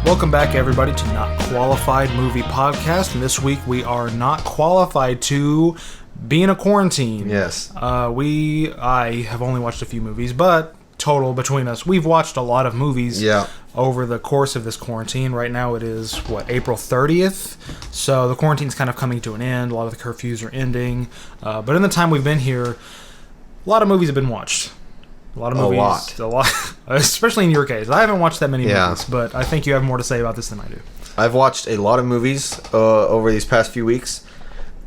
Welcome back, everybody, to Not Qualified Movie Podcast. And this week we are not qualified to be in a quarantine. Yes. I have only watched a few movies, but total between us, we've watched a lot of movies over the course of this quarantine. Right now it is, April 30th? So the quarantine's kind of coming to an end. A lot of the curfews are ending. But in the time we've been here, a lot of movies have been watched. A lot of movies. A lot. Especially in your case. I haven't watched that many movies, but I think you have more to say about this than I do. I've watched a lot of movies over these past few weeks.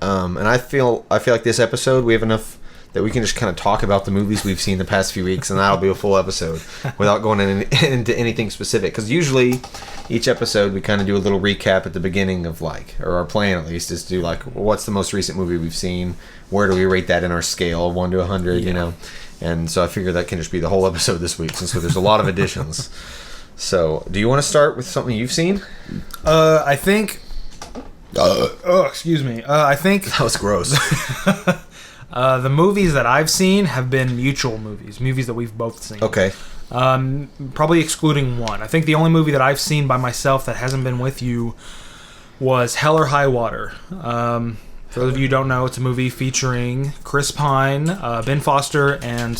And I feel like this episode, we have enough that we can just kind of talk about the movies we've seen the past few weeks, and that'll be a full episode without going into anything specific. Because usually, each episode, we kind of do a little recap at the beginning of, or our plan at least, is to do, what's the most recent movie we've seen? Where do we rate that in our scale, 1 to 100, you know? And so I figure that can just be the whole episode this week, since there's a lot of additions. So, do you want to start with something you've seen? I think... excuse me. I think... That was gross. The movies that I've seen have been mutual movies that we've both seen. Okay. Probably excluding one. I think the only movie that I've seen by myself that hasn't been with you was Hell or High Water. For those of you who don't know, it's a movie featuring Chris Pine, Ben Foster, and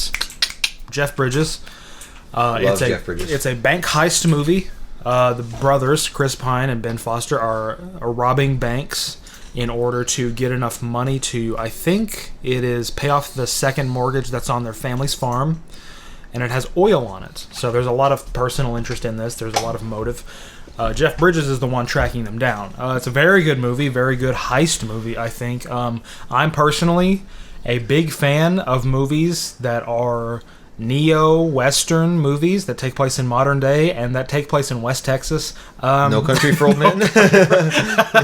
Jeff Bridges. Jeff Bridges. It's a bank heist movie. The brothers, Chris Pine and Ben Foster, are robbing banks in order to get enough money to, I think it is, pay off the second mortgage that's on their family's farm. And it has oil on it. So there's a lot of personal interest in this. There's a lot of motive. Jeff Bridges is the one tracking them down. It's a very good movie, very good heist movie, I think. I'm personally a big fan of movies that are neo-Western movies that take place in modern day and that take place in West Texas. No Country for Old Men?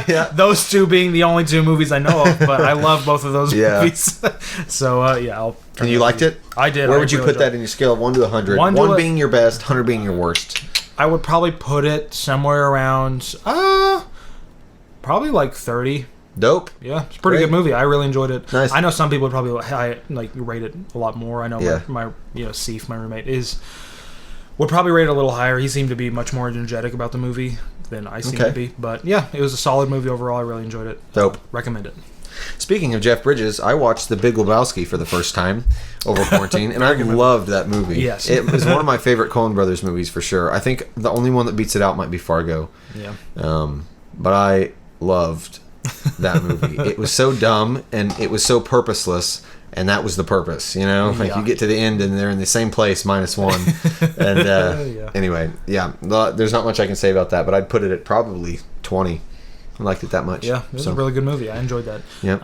Yeah. Those two being the only two movies I know of, but I love both of those movies. So, I'll... And you liked it? I did. Where would you put that in your scale of 1 to 100? 1 being your best, 100 being your worst. I would probably put it somewhere around, probably 30. Dope. Yeah, it's a pretty good movie. I really enjoyed it. Nice. I know some people would probably rate it a lot more. I know my Seif, my roommate, would probably rate it a little higher. He seemed to be much more energetic about the movie than I seem to be. But yeah, it was a solid movie overall. I really enjoyed it. Dope. Recommend it. Speaking of Jeff Bridges, I watched The Big Lebowski for the first time over quarantine, and I loved that movie. Yes. It was one of my favorite Coen Brothers movies for sure. I think the only one that beats it out might be Fargo. Yeah. But I loved that movie. It was so dumb, and it was so purposeless, and that was the purpose, you know? You get to the end, and they're in the same place, -1. And anyway, there's not much I can say about that, but I'd put it at probably 20. I liked it that much. Yeah, it was a really good movie. I enjoyed that. Yeah.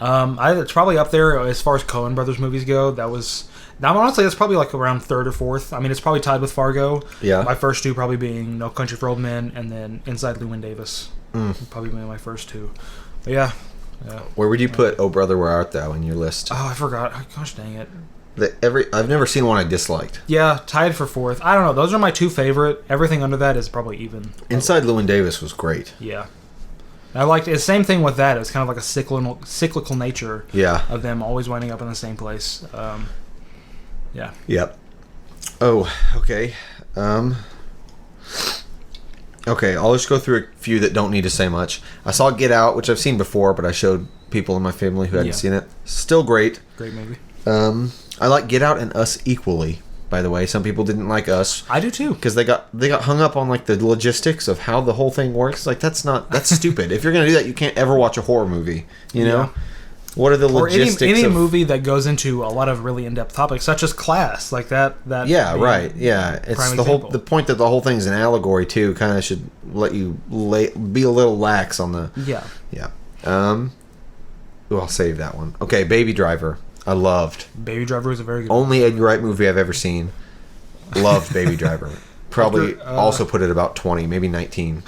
It's probably up there as far as Coen Brothers movies go. Now, honestly, that's probably around 3rd or 4th. I mean, it's probably tied with Fargo. Yeah. My first two probably being No Country for Old Men and then Inside Llewyn Davis. Probably my first two. But yeah. Where would you put Oh Brother, Where Art Thou in your list? Oh, I forgot. Gosh dang it. I've never seen one I disliked. Yeah, tied for 4th. I don't know. Those are my two favorite. Everything under that is probably even. Inside Llewyn Davis was great. Yeah. I liked it. Same thing with that. It's kind of like a cyclical nature of them always winding up in the same place. Yep. Oh, okay. Okay, I'll just go through a few that don't need to say much. I saw Get Out, which I've seen before, but I showed people in my family who hadn't seen it. Still great. Great movie. I like Get Out and Us equally. By the way, some people didn't like Us. I do too, because they got hung up on the logistics of how the whole thing works. That's stupid. If you're gonna do that, you can't ever watch a horror movie. You know, what are the logistics? Or any movie that goes into a lot of really in-depth topics, such as Class, like that. Yeah, right. Yeah, it's the point that the whole thing's an allegory too. Kind of should let you be a little lax on the. Yeah. Yeah. I'll save that one. Okay, Baby Driver. I loved. Baby Driver was a very good only Edgar Wright movie I've ever seen. Loved Baby Driver. Probably also put it about 20, maybe 19.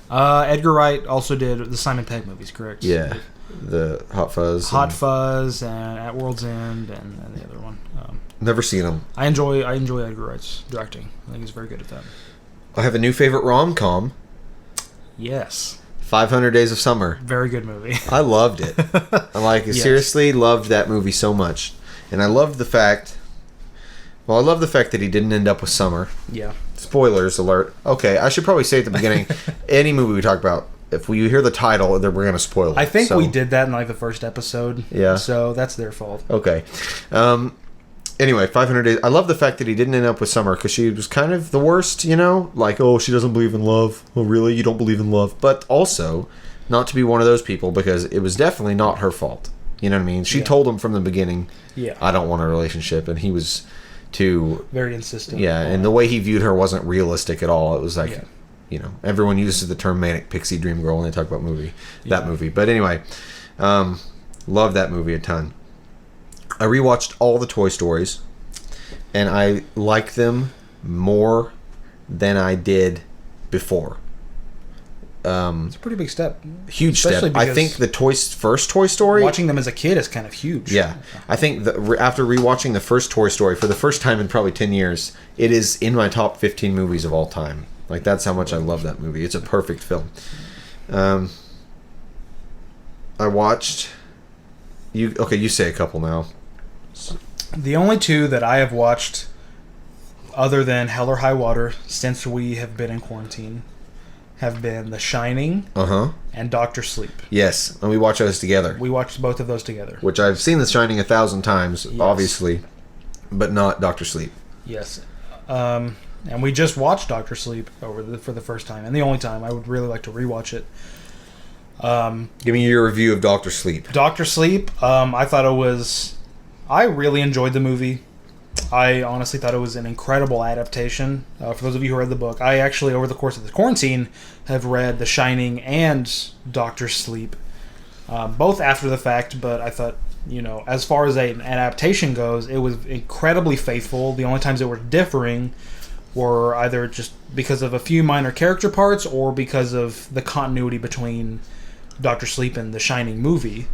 Edgar Wright also did the Simon Pegg movies, correct? Yeah. The Hot Fuzz. Hot Fuzz and At World's End and the other one. Never seen them. I enjoy Edgar Wright's directing. I think he's very good at that. I have a new favorite rom-com. Yes. 500 Days of Summer. Very good movie. I loved it. I seriously loved that movie so much. And I loved the fact that he didn't end up with Summer. Yeah. spoilers alert. Okay, I should probably say at the beginning, any movie we talk about, if we hear the title, then we're going to spoil it. I think we did that in like the first episode. Yeah. So that's their fault. Okay. Anyway, 500 Days. I love the fact that he didn't end up with Summer because she was kind of the worst, you know? Like, oh, she doesn't believe in love. Oh, really? You don't believe in love? But also, not to be one of those people because it was definitely not her fault. You know what I mean? She told him from the beginning, I don't want a relationship. And he was too... very insistent. Yeah, and the way he viewed her wasn't realistic at all. It was like, you know, everyone uses the term manic pixie dream girl when they talk about that movie. But anyway, love that movie a ton. I rewatched all the Toy Stories, and I like them more than I did before. It's a pretty big step. Huge step. I think the first Toy Story... watching them as a kid is kind of huge. Yeah. I think after rewatching the first Toy Story for the first time in probably 10 years, it is in my top 15 movies of all time. Like, that's how much I love that movie. It's a perfect film. I watched... You say a couple now. The only two that I have watched, other than Hell or High Water, since we have been in quarantine, have been The Shining and Doctor Sleep. Yes, and we watched those together. We watched both of those together. Which I've seen The Shining 1,000 times, obviously, but not Doctor Sleep. Yes. And we just watched Doctor Sleep for the first time, and the only time. I would really like to rewatch it. Give me your review of Doctor Sleep. Doctor Sleep, I really enjoyed the movie. I honestly thought it was an incredible adaptation. For those of you who read the book, I actually, over the course of the quarantine, have read The Shining and Doctor Sleep, both after the fact, but I thought, you know, as far as an adaptation goes, it was incredibly faithful. The only times that were differing were either just because of a few minor character parts or because of the continuity between Doctor Sleep and The Shining movie.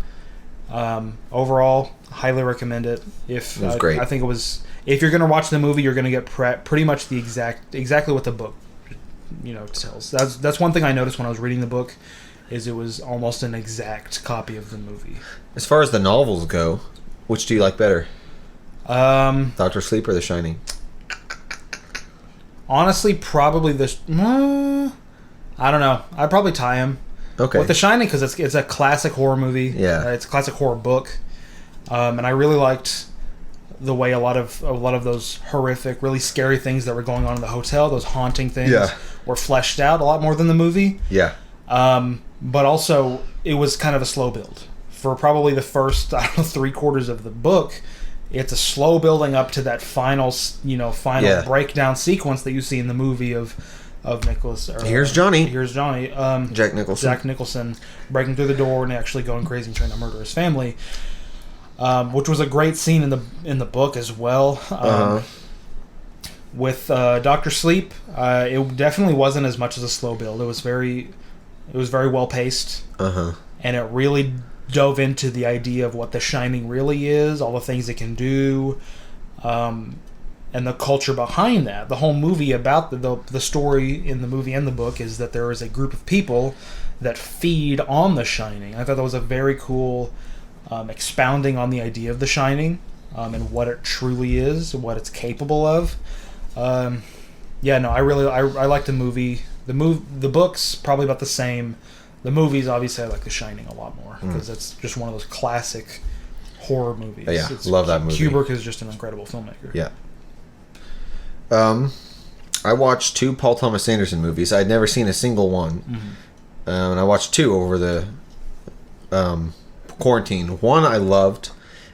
Overall, highly recommend it. It was great. I think it was. If you're going to watch the movie, you're going to get pretty much exactly what the book, you know, tells. That's one thing I noticed when I was reading the book, is it was almost an exact copy of the movie. As far as the novels go, which do you like better? Doctor Sleep or The Shining? Honestly, probably I don't know. I'd probably tie them. Okay. With The Shining, because it's a classic horror movie. Yeah. It's a classic horror book, and I really liked the way a lot of those horrific, really scary things that were going on in the hotel, those haunting things, were fleshed out a lot more than the movie. Yeah. But also, it was kind of a slow build for probably the first 3/4 of the book. It's a slow building up to that final breakdown sequence that you see in the movie of Nicholas. Here's Johnny. Jack Nicholson breaking through the door and actually going crazy and trying to murder his family, which was a great scene in the book as well. With Doctor Sleep, it definitely wasn't as much as a slow build. It was very well paced, and it really dove into the idea of what The Shining really is, all the things it can do, and the culture behind that. The whole movie about the story in the movie and the book is that there is a group of people that feed on The Shining. I thought that was a very cool expounding on the idea of The Shining and what it truly is, what it's capable of. I like the movie. The book's probably about the same. The movies, obviously, I like The Shining a lot more because it's just one of those classic horror movies. Yeah, love that movie. Kubrick is just an incredible filmmaker. Yeah. I watched 2 Paul Thomas Anderson movies. I'd never seen a single one. And I watched 2 over the quarantine. One I loved.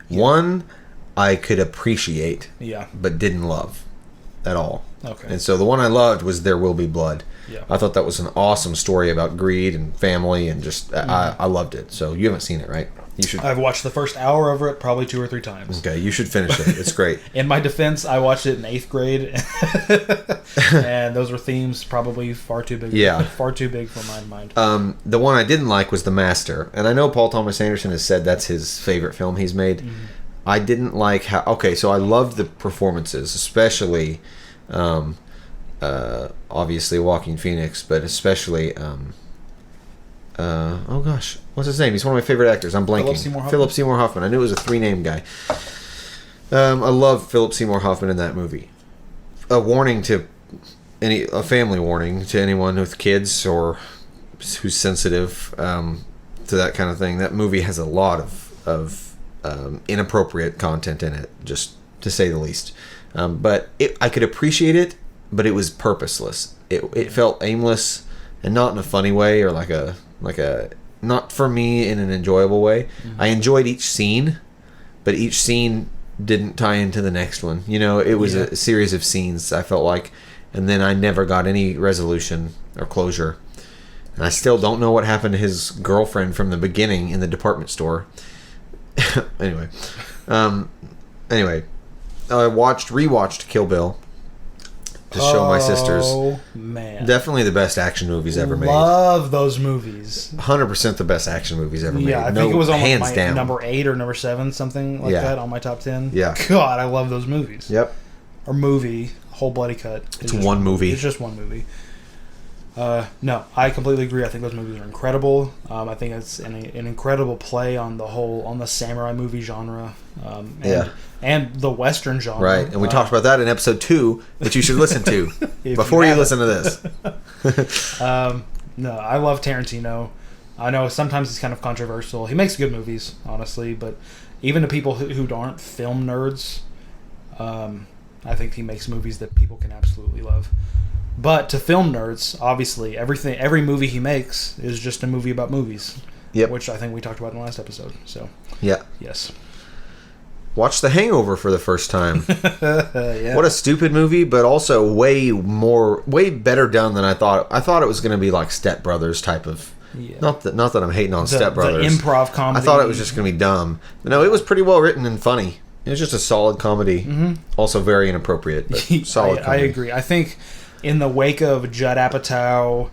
One I could appreciate. Yeah. But didn't love at all. Okay. And so the one I loved was There Will Be Blood. Yeah. I thought that was an awesome story about greed and family and just I loved it. So you haven't seen it, right? You should. I've watched the first hour of it probably 2 or 3 times. Okay, you should finish it. It's great. In my defense, I watched it in 8th grade, and those were themes probably far too big. Yeah. Far too big for my mind. The one I didn't like was The Master, and I know Paul Thomas Anderson has said that's his favorite film he's made. I didn't like how. Okay, so I loved the performances, especially. Obviously Joaquin Phoenix, but especially oh gosh, what's his name? He's one of my favorite actors. I'm blanking. Philip Seymour Hoffman. I knew it was a 3-name guy. I love Philip Seymour Hoffman in that movie. A warning to a family warning to anyone with kids or who's sensitive to that kind of thing. That movie has a lot of inappropriate content in it, just to say the least. But I could appreciate it, but it was purposeless. It felt aimless, and not in a funny way or like a not for me in an enjoyable way. Mm-hmm. I enjoyed each scene, but each scene didn't tie into the next one. You know, it was a series of scenes, I felt like, and then I never got any resolution or closure. And I still don't know what happened to his girlfriend from the beginning in the department store. Anyway, I rewatched Kill Bill to show my sisters. Oh, man. Definitely the best action movies ever made. Love those movies. 100% the best action movies ever made. Yeah, I think it was on hands my down. number 8 or number 7, something like that, on my top 10. Yeah. God, I love those movies. Yep. Or movie, Whole Bloody Cut. It's one movie. It's just one movie. No, I completely agree. I think those movies are incredible. I think it's an incredible play on the samurai movie genre, and the Western genre. Right, and we talked about that in episode 2, which you should listen to before you listen to this. No, I love Tarantino. I know sometimes he's kind of controversial. He makes good movies, honestly, but even to people who aren't film nerds, I think he makes movies that people can absolutely love. But to film nerds, obviously, every movie he makes is just a movie about movies. Yep. Which I think we talked about in the last episode. So, yeah. Yes. Watched The Hangover for the first time. Yeah. What a stupid movie, but also way better done than I thought. I thought it was going to be like Step Brothers type of. Yeah. Not that I'm hating on Step Brothers. The improv comedy. I thought it was just going to be dumb. But no, it was pretty well written and funny. It was just a solid comedy. Mm-hmm. Also very inappropriate, but solid comedy. I agree. I think in the wake of Judd Apatow,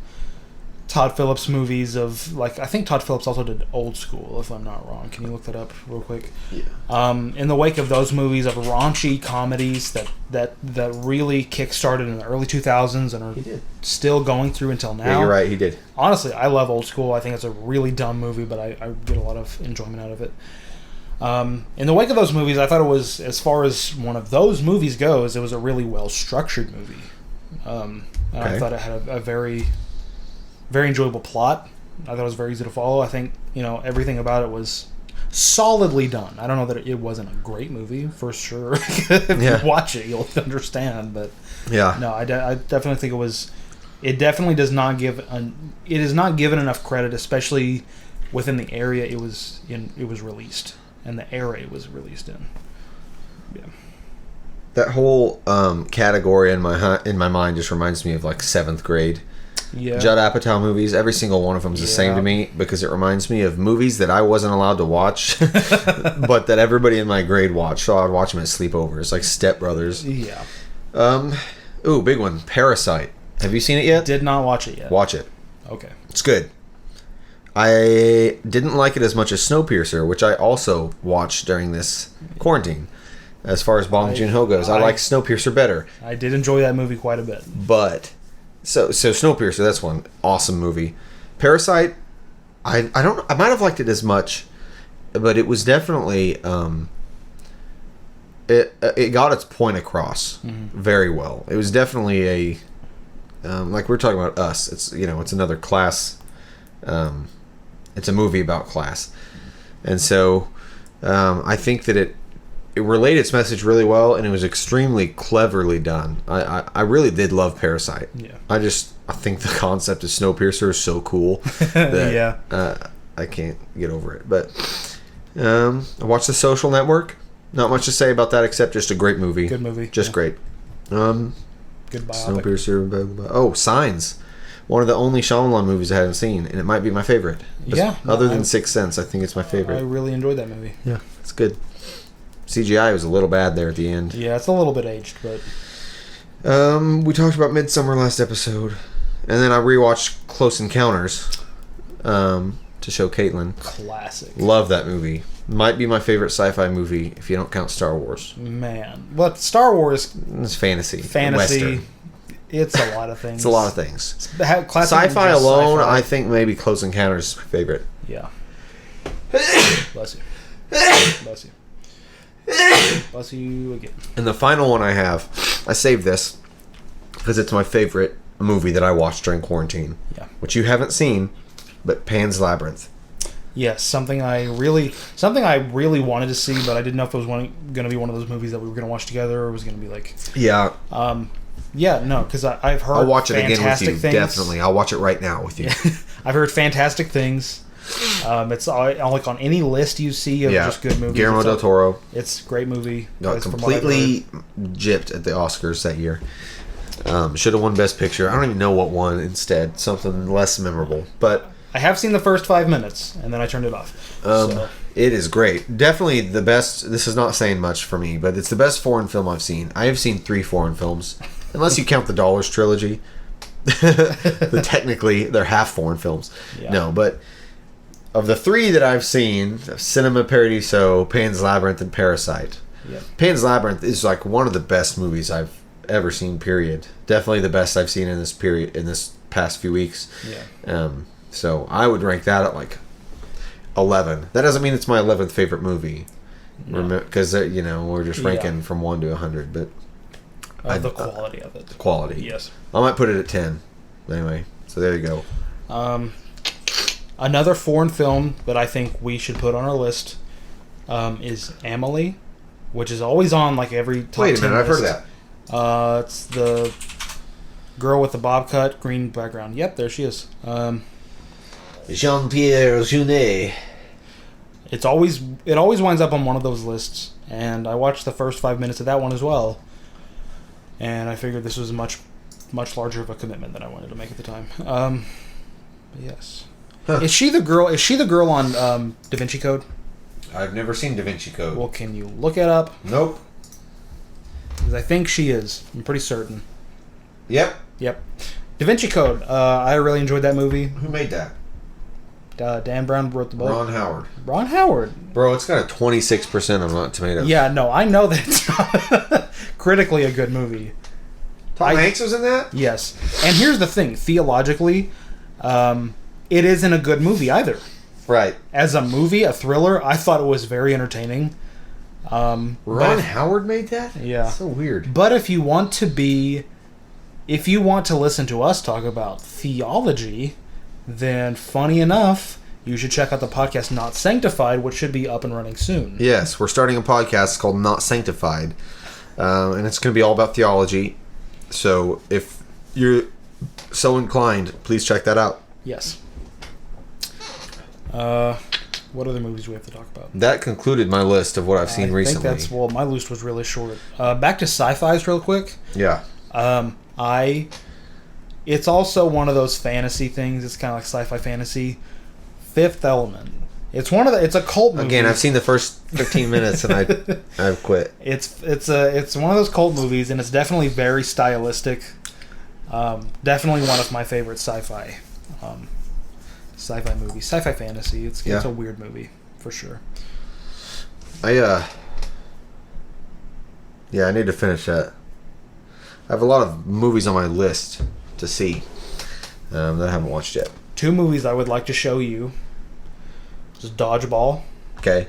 Todd Phillips movies I think Todd Phillips also did Old School, if I'm not wrong. Can you look that up real quick? Yeah. In the wake of those movies of raunchy comedies that really kick-started in the early 2000s and are still going through until now. Yeah, you're right, he did. Honestly, I love Old School. I think it's a really dumb movie, but I get a lot of enjoyment out of it. In the wake of those movies, I thought it was, as far as one of those movies goes, it was a really well-structured movie. I thought it had a very, very enjoyable plot. I thought it was very easy to follow. I think, everything about it was solidly done. I don't know that it wasn't a great movie, for sure. If you watch it, you'll understand. But no, I definitely think it definitely does not give it is not given enough credit, especially within the area it was released and the era it was released in. Yeah. That whole category in my mind just reminds me of like 7th grade. Yeah. Judd Apatow movies, every single one of them is the same to me because it reminds me of movies that I wasn't allowed to watch, but that everybody in my grade watched. So I'd watch them at sleepovers, like Step Brothers. Yeah. Big one, Parasite. Have you seen it yet? Did not watch it yet. Watch it. Okay. It's good. I didn't like it as much as Snowpiercer, which I also watched during this quarantine. As far as Bong Joon-ho goes, I like Snowpiercer better. I did enjoy that movie quite a bit. But so Snowpiercer, that's one awesome movie. Parasite, I might have liked it as much, but it was definitely it got its point across very well. It was definitely a like we're talking about Us. It's it's another class. It's a movie about class, and so I think that it relayed its message really well, and it was extremely cleverly done. I really did love Parasite. Yeah. I think the concept of Snowpiercer is so cool that I can't get over it. But I watched The Social Network. Not much to say about that except just a great movie. Good movie. Just great. Good biopic. Snowpiercer. Blah, blah, blah. Oh, Signs. One of the only Shyamalan movies I haven't seen, and it might be my favorite. Other than Sixth Sense, I think it's my favorite. I really enjoyed that movie. Yeah, it's good. CGI was a little bad there at the end. Yeah, it's a little bit aged, but... we talked about Midsommar last episode. And then I rewatched Close Encounters to show Caitlin. Classic. Love that movie. Might be my favorite sci-fi movie if you don't count Star Wars. Man. But Star Wars... It's fantasy. Western. It's a lot of things. It's a lot of things. Sci-fi alone, sci-fi. I think maybe Close Encounters is my favorite. Yeah. Bless you. Bless you. Bless you again. And the final one I have, I saved this because it's my favorite movie that I watched during quarantine. Yeah. Which you haven't seen, but Pan's Labyrinth. Yes, something I really wanted to see, but I didn't know if it was going to be one of those movies that we were going to watch together, or it was going to be like... Yeah. Yeah, no, because I've heard I'll watch it again with you, things. definitely. I'll watch it right now with you. I've heard fantastic things. It's like on any list you see of just good movies. Guillermo del Toro. It's a great movie. Got completely gypped at the Oscars that year. Should have won Best Picture. I don't even know what won instead. Something less memorable. But I have seen the first 5 minutes, and then I turned it off. It is great. Definitely the best. This is not saying much for me, but it's the best foreign film I've seen. I have seen 3 foreign films, unless you count the Dollars trilogy. Technically, they're half foreign films. Yeah. No, but of the 3 that I've seen, Cinema Paradiso, Pan's Labyrinth, and Parasite. Yep. Pan's Labyrinth is like one of the best movies I've ever seen. Period. Definitely the best I've seen in this past few weeks. Yeah. So I would rank that at like 11. That doesn't mean it's my 11th favorite movie, because we're just ranking from 1 to 100. But the quality of it. The quality. Yes. I might put it at 10. Anyway, so there you go. Another foreign film that I think we should put on our list is Amelie, which is always on like every top 10 Wait a minute, I've heard list. of that. It's the girl with the bob cut, green background. Yep, there she is. Jean-Pierre Jeunet. It always winds up on one of those lists, and I watched the first 5 minutes of that one as well, and I figured this was much larger of a commitment than I wanted to make at the time. Yes. Huh. Is she the girl on Da Vinci Code? I've never seen Da Vinci Code. Well, can you look it up? Nope. Because I think she is. I'm pretty certain. Yep. Da Vinci Code. I really enjoyed that movie. Who made that? Dan Brown wrote the book. Ron Howard. Bro, it's got a 26% on Rotten Tomatoes. Yeah, no, I know that it's critically a good movie. Tom Hanks was in that? Yes. And here's the thing. Theologically, it isn't a good movie either. Right. As a movie, a thriller, I thought it was very entertaining. Ron Howard made that? Yeah. That's so weird. But if you want to listen to us talk about theology, then funny enough, you should check out the podcast Not Sanctified, which should be up and running soon. Yes, we're starting a podcast called Not Sanctified, and it's going to be all about theology. So if you're so inclined, please check that out. Yes. What other movies do we have to talk about? That concluded my list of what I've seen recently. I think my list was really short. Back to sci-fis real quick. Yeah. It's also one of those fantasy things. It's kind of like sci-fi fantasy. Fifth Element. It's a cult movie. Again, I've seen the first 15 minutes and I've quit. It's one of those cult movies, and it's definitely very stylistic. Definitely one of my favorite sci-fi movies. Sci-fi fantasy. It's a weird movie for sure. I need to finish that. I have a lot of movies on my list to see that I haven't watched yet. 2 movies I would like to show you. Just Dodgeball. Okay.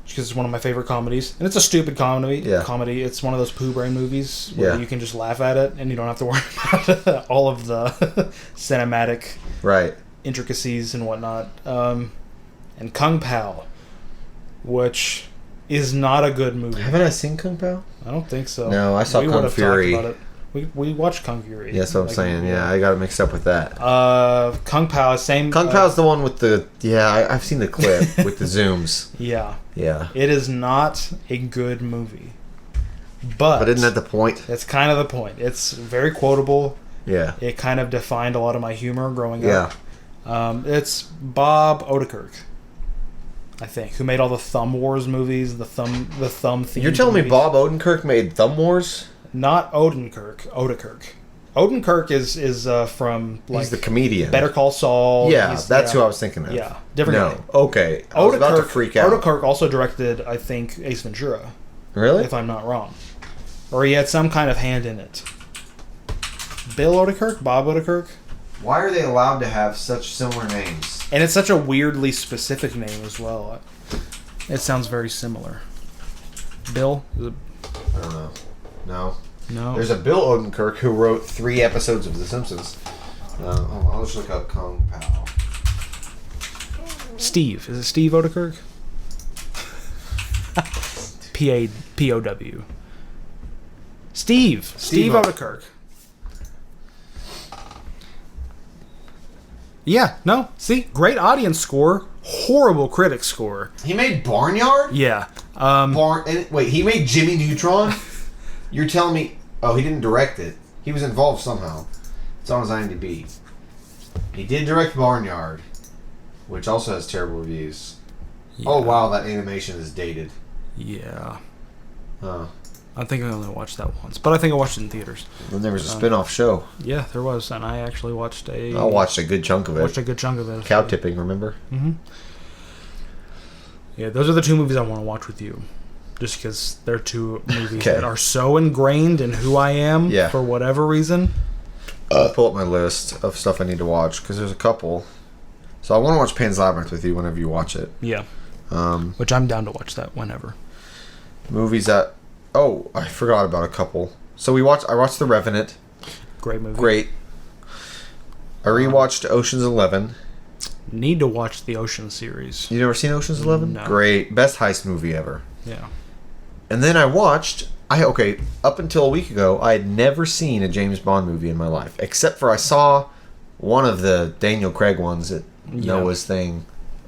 Because it's one of my favorite comedies. And it's a stupid comedy. Yeah. It's one of those poo brain movies where you can just laugh at it and you don't have to worry about all of the cinematic intricacies and whatnot. And Kung Pao, which is not a good movie. Haven't I seen Kung Pao? I don't think so. No, I saw Kung Fury. Talked about it. We watched Kung Fury. That's what I'm saying. Yeah, I got it mixed up with that. Kung Pao, same. Kung Pao's the one with the... Yeah, I've seen the clip with the zooms. Yeah. Yeah. It is not a good movie. But isn't that the point? That's kind of the point. It's very quotable. Yeah. It kind of defined a lot of my humor growing up. It's Bob Odenkirk, I think, who made all the Thumb Wars movies, the thumb theme. You're telling me Bob Odenkirk made Thumb Wars? Not Odenkirk. Odenkirk is from like he's the comedian. Better Call Saul. Yeah, that's who I was thinking of. Yeah, different guy. Okay. I was about to freak out. Odenkirk also directed, I think, Ace Ventura. Really? If I'm not wrong, or he had some kind of hand in it. Bill Odenkirk, Bob Odenkirk. Why are they allowed to have such similar names? And it's such a weirdly specific name as well. It sounds very similar. Bill? I don't know. No. No. There's a Bill Odenkirk who wrote 3 episodes of The Simpsons. Hold on, I'll just look up Kung Pao. Steve. Is it Steve Odenkirk? P-O-W. Steve Odenkirk. Yeah, no. See? Great audience score. Horrible critic score. He made Barnyard? Yeah. Wait, he made Jimmy Neutron? You're telling me... Oh, he didn't direct it. He was involved somehow. It's on his IMDb. He did direct Barnyard, which also has terrible reviews. Yeah. Oh, wow, that animation is dated. Yeah. Huh. I think I only watched that once, but I think I watched it in theaters. Then there was a spin-off show. Yeah, there was, and I actually watched I watched a good chunk of it. Cow tipping, remember? Mm-hmm. Yeah, those are the 2 movies I want to watch with you. Just because they're 2 movies that are so ingrained in who I am for whatever reason. I'll pull up my list of stuff I need to watch, because there's a couple. So I want to watch Pan's Labyrinth with you whenever you watch it. Yeah. Which I'm down to watch that whenever. Movies that... Oh, I forgot about a couple. So I watched The Revenant. Great movie. Great. I rewatched Ocean's 11. Need to watch the Ocean series. You never seen Ocean's 11? No. Great. Best heist movie ever. Yeah. And then I watched... up until a week ago, I had never seen a James Bond movie in my life. Except for I saw one of the Daniel Craig ones at Noah's thing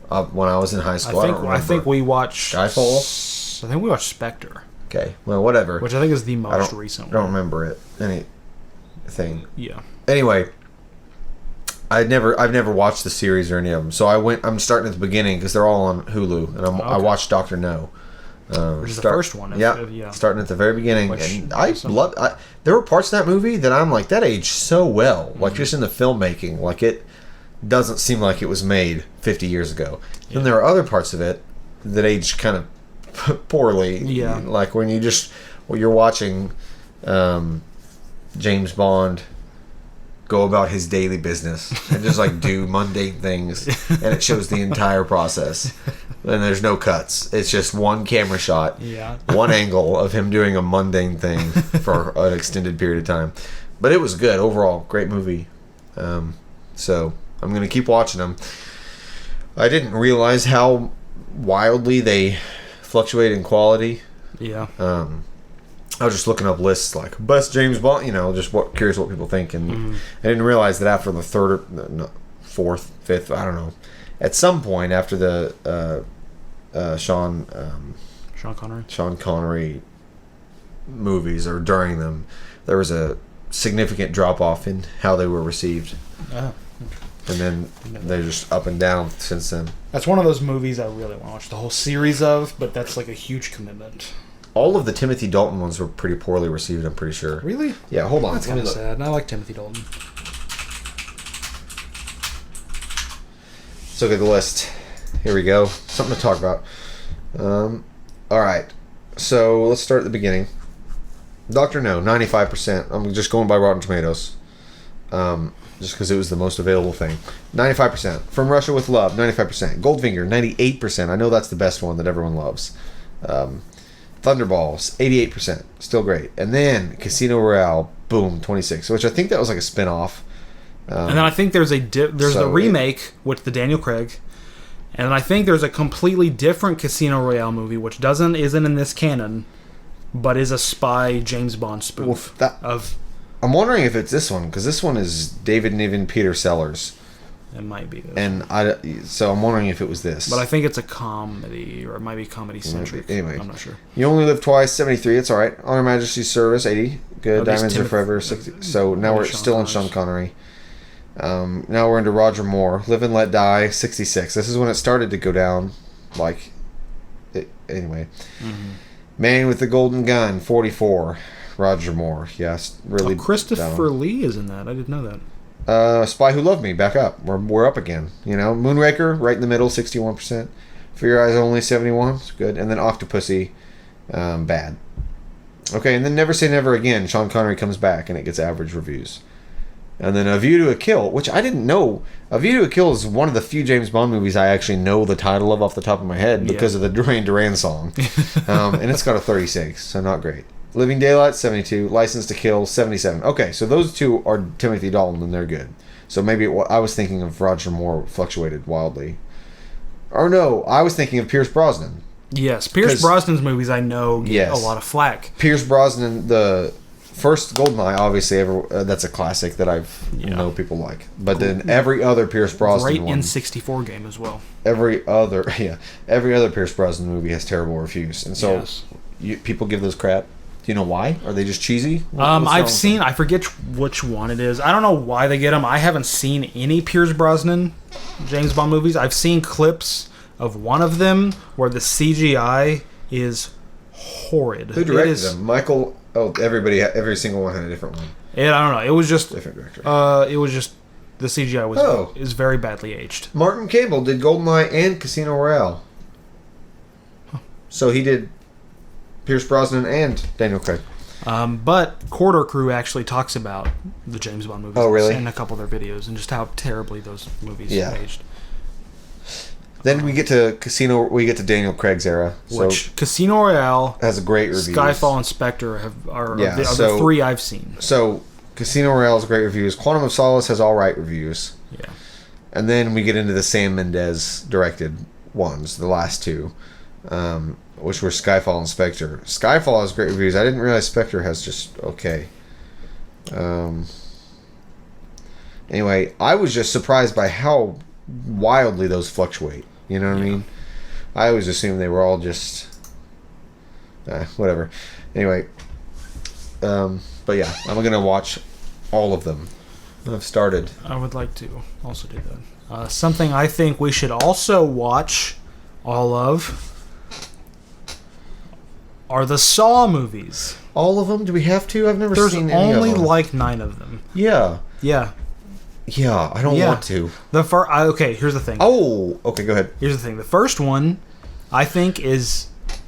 when I was in high school. I think we watched... Skyfall? I think we watched Spectre. Okay, well, whatever. Which I think is the most recent one. I don't remember it. Anything. Yeah. Anyway, I've never watched the series or any of them. So I'm starting at the beginning because they're all on Hulu, and I watched Dr. No. Which is the first one. Yeah, starting at the very beginning. And there were parts of that movie that I'm like, that aged so well. Mm-hmm. Like, just in the filmmaking. Like, it doesn't seem like it was made 50 years ago. Yeah. Then there are other parts of it that aged kind of poorly. Yeah. Like, when you're watching James Bond go about his daily business and just, like, do mundane things. And it shows the entire process. And there's no cuts. It's just one camera shot, one angle of him doing a mundane thing for an extended period of time. But it was good overall. Great movie. So I'm going to keep watching them. I didn't realize how wildly they fluctuate in quality. Yeah. I was just looking up lists like best James Bond, just curious what people think. And I didn't realize that after the fourth, fifth, I don't know. At some point after the Sean Connery movies or during them, there was a significant drop off in how they were received. Oh. And then they're just up and down since then. That's one of those movies I really want to watch the whole series of, but that's like a huge commitment. All of the Timothy Dalton ones were pretty poorly received, I'm pretty sure. Really? Yeah, hold on. That's kind of sad. And I like Timothy Dalton. Let's look at the list. Here we go. Something to talk about. Alright. So, let's start at the beginning. Dr. No, 95%. I'm just going by Rotten Tomatoes. Just because it was the most available thing. 95%. From Russia with Love, 95%. Goldfinger, 98%. I know that's the best one that everyone loves. Thunderballs, 88%. Still great. And then Casino Royale, boom, 26%. Which I think that was like a spin-off. And then I think there's the remake with the Daniel Craig, and I think there's a completely different Casino Royale movie which isn't in this canon, but is a spy James Bond spoof I'm wondering if it's this one because this one is David Niven, Peter Sellers. It might be this. And so I'm wondering if it was this. But I think it's a comedy, or it might be comedy centric. Anyway, I'm not sure. You Only Live Twice, 73. It's all right. On Her Majesty's Service, 80. Good. Diamonds Are Forever, 60. So now we're still in Sean Connery. Now we're into Roger Moore. Live and Let Die, 66. This is when it started to go down. Anyway. Mm-hmm. Man with the Golden Gun, 44. Roger Moore. Yes, really. Christopher Lee is in that. I didn't know that. Spy Who Loved Me, back up. We're up again. Moonraker, right in the middle, 61%. For Your Eyes Only, 71. It's good. And then Octopussy, bad. Okay, and then Never Say Never Again. Sean Connery comes back, and it gets average reviews. And then A View to a Kill, which I didn't know. A View to a Kill is one of the few James Bond movies I actually know the title of off the top of my head because of the Duran Duran song. And it's got a 36, so not great. Living Daylights, 72. License to Kill, 77. Okay, so those two are Timothy Dalton, and they're good. So maybe I was thinking of Roger Moore fluctuated wildly. Or no, I was thinking of Pierce Brosnan. Yes, Pierce Brosnan's movies I know get a lot of flack. Pierce Brosnan, the first Goldeneye, obviously, that's a classic that know people like. But then every other Pierce Brosnan great N64 game as well. Every other Pierce Brosnan movie has terrible reviews, and so people give those crap. Do you know why? Are they just cheesy? I forget which one it is. I don't know why they get them. I haven't seen any Pierce Brosnan James Bond movies. I've seen clips of one of them where the CGI is horrid. Who directed them? Michael. Oh, every single one had a different one. I don't know. It was just different director. It was just the CGI is very badly aged. Martin Campbell did GoldenEye and Casino Royale. So he did Pierce Brosnan and Daniel Craig. But Quarter Crew actually talks about the James Bond movies. Oh, really? In a couple of their videos, and just how terribly those movies aged. Then we get to Daniel Craig's era, which Casino Royale has a great review. Skyfall and Spectre are the three I've seen. So Casino Royale has great reviews. Quantum of Solace has all right reviews. Yeah. And then we get into the Sam Mendes directed ones, the last two, which were Skyfall and Spectre. Skyfall has great reviews. I didn't realize Spectre has just okay. Anyway, I was just surprised by how wildly those fluctuate. You know what I mean? I always assumed they were all just whatever. Anyway, but yeah, I'm gonna watch all of them. I've started. I would like to also do that. Something I think we should also watch all of are the Saw movies. All of them? Do we have to? I've never seen any of them. There's only like 9 of them. Yeah. Yeah. Yeah, I don't want to. Okay, here's the thing. Oh, okay, go ahead. Here's the thing. The first one, I think, is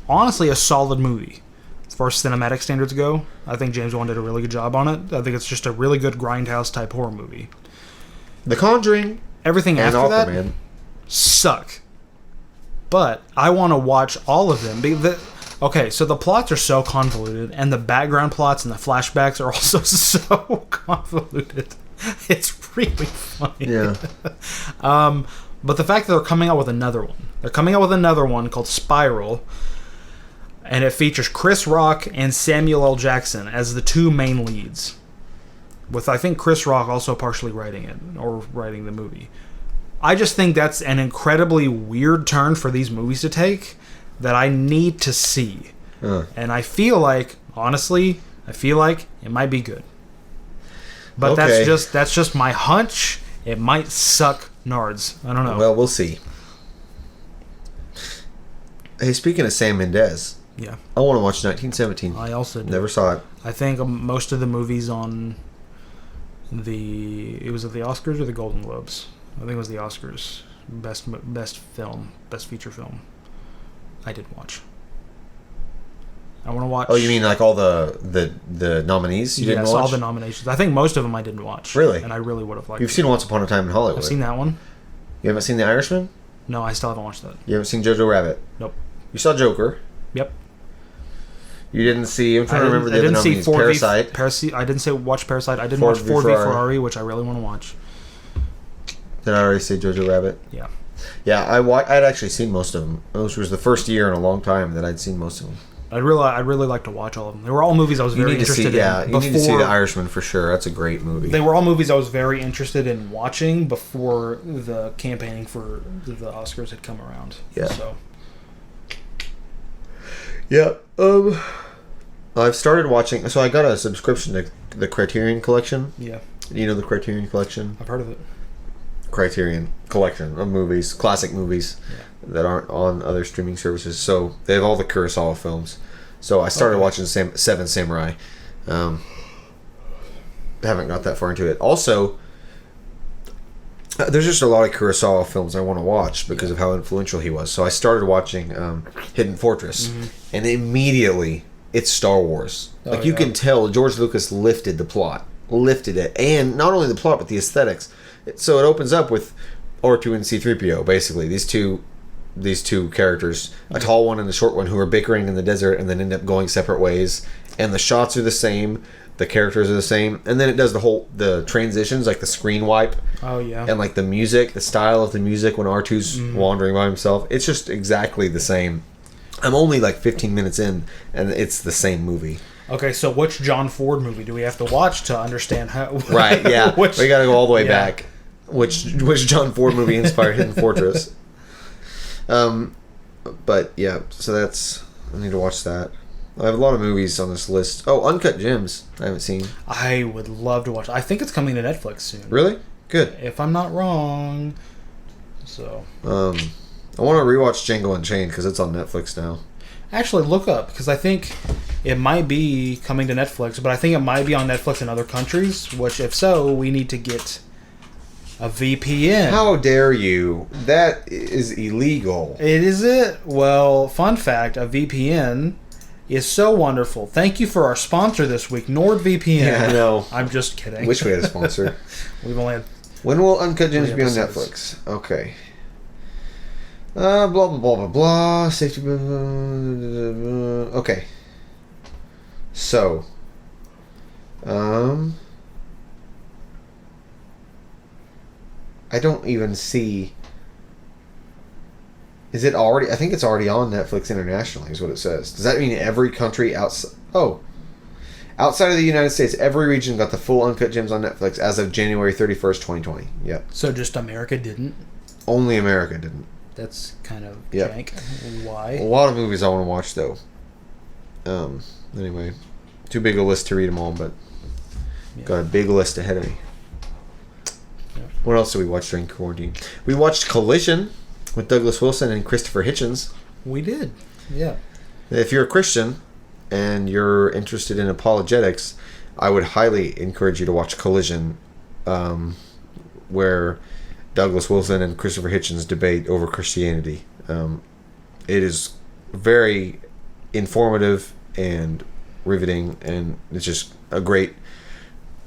honestly a solid movie. As far as cinematic standards go, I think James Wan did a really good job on it. I think it's just a really good grindhouse type horror movie. The Conjuring. Everything after that suck. But I want to watch all of them. Okay, so the plots are so convoluted, and the background plots and the flashbacks are also so convoluted. It's really funny. Yeah. But the fact that they're coming out with another one. They're coming out with another one called Spiral. And it features Chris Rock and Samuel L. Jackson as the two main leads. With, I think, Chris Rock also partially writing it, or writing the movie. I just think that's an incredibly weird turn for these movies to take that I need to see. And I feel like, honestly, it might be good. But that's just my hunch. It might suck nards. I don't know. Well, we'll see. Hey, speaking of Sam Mendes, I want to watch 1917. I also do. Never saw it. I think most of the movies on it was at the Oscars or the Golden Globes. I think it was the Oscars. Best film, best feature film. I didn't watch. I want to watch. Oh, you mean like all the nominees you didn't watch? Yes, all the nominations. I think most of them I didn't watch. Really? And I really would have liked. You've seen Once Upon a Time in Hollywood. I've seen that one. You haven't seen The Irishman? No, I still haven't watched that. You haven't seen Jojo Rabbit? Nope. You saw Joker? Yep. You didn't see... I'm trying to remember the other nominees. Parasite? I didn't watch Parasite. I didn't watch Ford v Ferrari, which I really want to watch. Did I already say Jojo Rabbit? Yeah. Yeah, I'd actually seen most of them. This was the first year in a long time that I'd seen most of them. I'd really like to watch all of them. They were all movies I was very interested in. Yeah, you need to see The Irishman for sure. That's a great movie. They were all movies I was very interested in watching before the campaigning for the Oscars had come around. Yeah. So. Yeah. I've started watching... So I got a subscription to the Criterion Collection. Yeah. You know the Criterion Collection? I've heard of it. Criterion Collection of movies, classic movies that aren't on other streaming services. So they have all the Kurosawa films. So I started watching Seven Samurai. Haven't got that far into it. Also, there's just a lot of Kurosawa films I want to watch because of how influential he was. So I started watching Hidden Fortress, and immediately it's Star Wars. You can tell George Lucas lifted it, and not only the plot but the aesthetics. So it opens up with R2 and C-3PO, basically. These two characters, a tall one and a short one, who are bickering in the desert and then end up going separate ways. and the shots are the same, the characters are the same, and then it does the transitions, like the screen wipe. Oh yeah. And like the music, the style of the music when R2's wandering by himself, it's just exactly the same. I'm only like 15 minutes in, and it's the same movie. Okay, so which John Ford movie do we have to watch to understand how? Right, yeah. We got to go all the way Yeah. back. Which John Ford movie inspired Hidden Fortress? But yeah, so I need to watch that. I have a lot of movies on this list. Oh, Uncut Gems. I haven't seen. I would love to watch. I think it's coming to Netflix soon. Really? Good. If I'm not wrong. So. I want to rewatch Django Unchained because it's on Netflix now. Actually, look up because I think it might be coming to Netflix, but I think it might be on Netflix in other countries. Which, if so, we need to get a VPN. How dare you? That is illegal. Is it? Well, fun fact: a VPN is so wonderful. Thank you for our sponsor this week, NordVPN. Yeah, I know. I'm just kidding. Wish we had a sponsor. We've only had When will Uncut Gems be on episodes. Netflix? Okay. Blah blah blah blah blah. Safety. Okay. So. I don't even see. Is it already? I think it's already on Netflix internationally. Is what it says. Does that mean every country outside? Oh. Outside of the United States, every region got the full Uncut Gems on Netflix as of January 31st, 2020. Yep. So just America didn't? Only America didn't. That's kind of Yep. jank. Why? A lot of movies I want to watch, though. Anyway. Too big a list to read them all, but Yeah. got a big list ahead of me. Yeah. What else did we watch during quarantine? We watched Collision with Douglas Wilson and Christopher Hitchens. We did. Yeah. If you're a Christian and you're interested in apologetics, I would highly encourage you to watch Collision, where Douglas Wilson and Christopher Hitchens debate over Christianity. It is very informative and riveting, and it's just a great,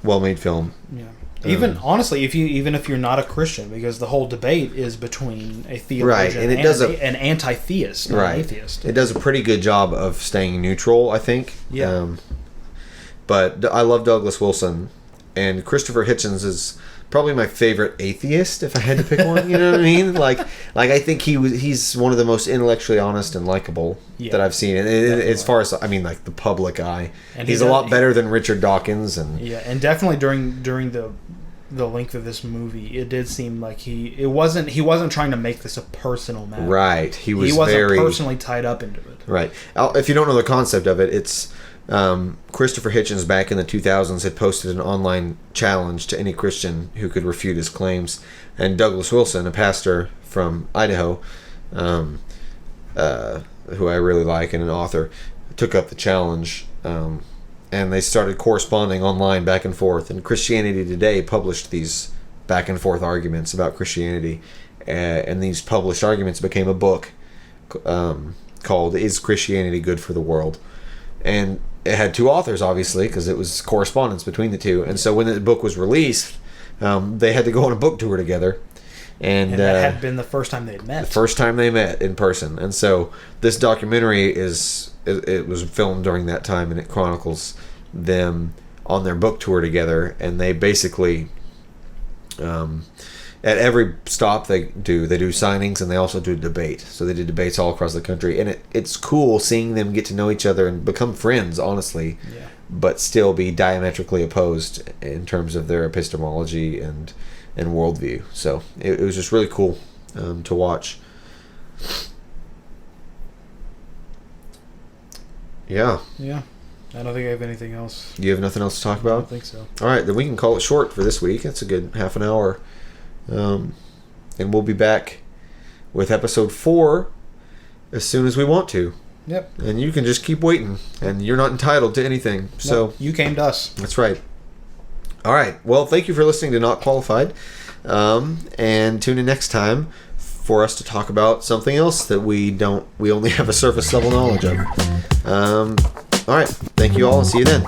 well-made film. Yeah. Even honestly, even if you're not a Christian, because the whole debate is between a theologian Right, and it does an anti-theist, not an atheist. It does a pretty good job of staying neutral, I think. Yeah. But I love Douglas Wilson, and Christopher Hitchens is probably my favorite atheist, if I had to pick one. You know what I mean? Like I think he's one of the most intellectually honest and likable that I've seen. And as far as like the public eye, and he's a lot better than Richard Dawkins. And and definitely during the length of this movie, it did seem like he wasn't trying to make this a personal matter. Right. He wasn't very personally tied up into it. Right. If you don't know the concept of it, it's Christopher Hitchens back in the 2000s had posted an online challenge to any Christian who could refute his claims, and Douglas Wilson, a pastor from Idaho, who I really like and an author, took up the challenge, and they started corresponding online back and forth, and Christianity Today published these back and forth arguments about Christianity, and these published arguments became a book called "Is Christianity Good for the World?" And it had two authors, obviously, because it was correspondence between the two. And so when the book was released, they had to go on a book tour together. And that had been the first time they'd met. The first time they met in person. And so this documentary it was filmed during that time, and it chronicles them on their book tour together. And they basically, at every stop they do signings, and they also do a debate. So they did debates all across the country, and it's cool seeing them get to know each other and become friends, honestly, but still be diametrically opposed in terms of their epistemology and worldview. So it was just really cool to watch. Yeah. I don't think I have anything else. You have nothing else to talk about? I don't think so. All right, then we can call it short for this week. That's a good half an hour. And we'll be back with episode 4 as soon as we want to. Yep. And you can just keep waiting, and you're not entitled to anything. So you came to us. That's right. All right. Well, thank you for listening to Not Qualified, and tune in next time for us to talk about something else that we only have a surface level knowledge of. All right. Thank you all, and see you then.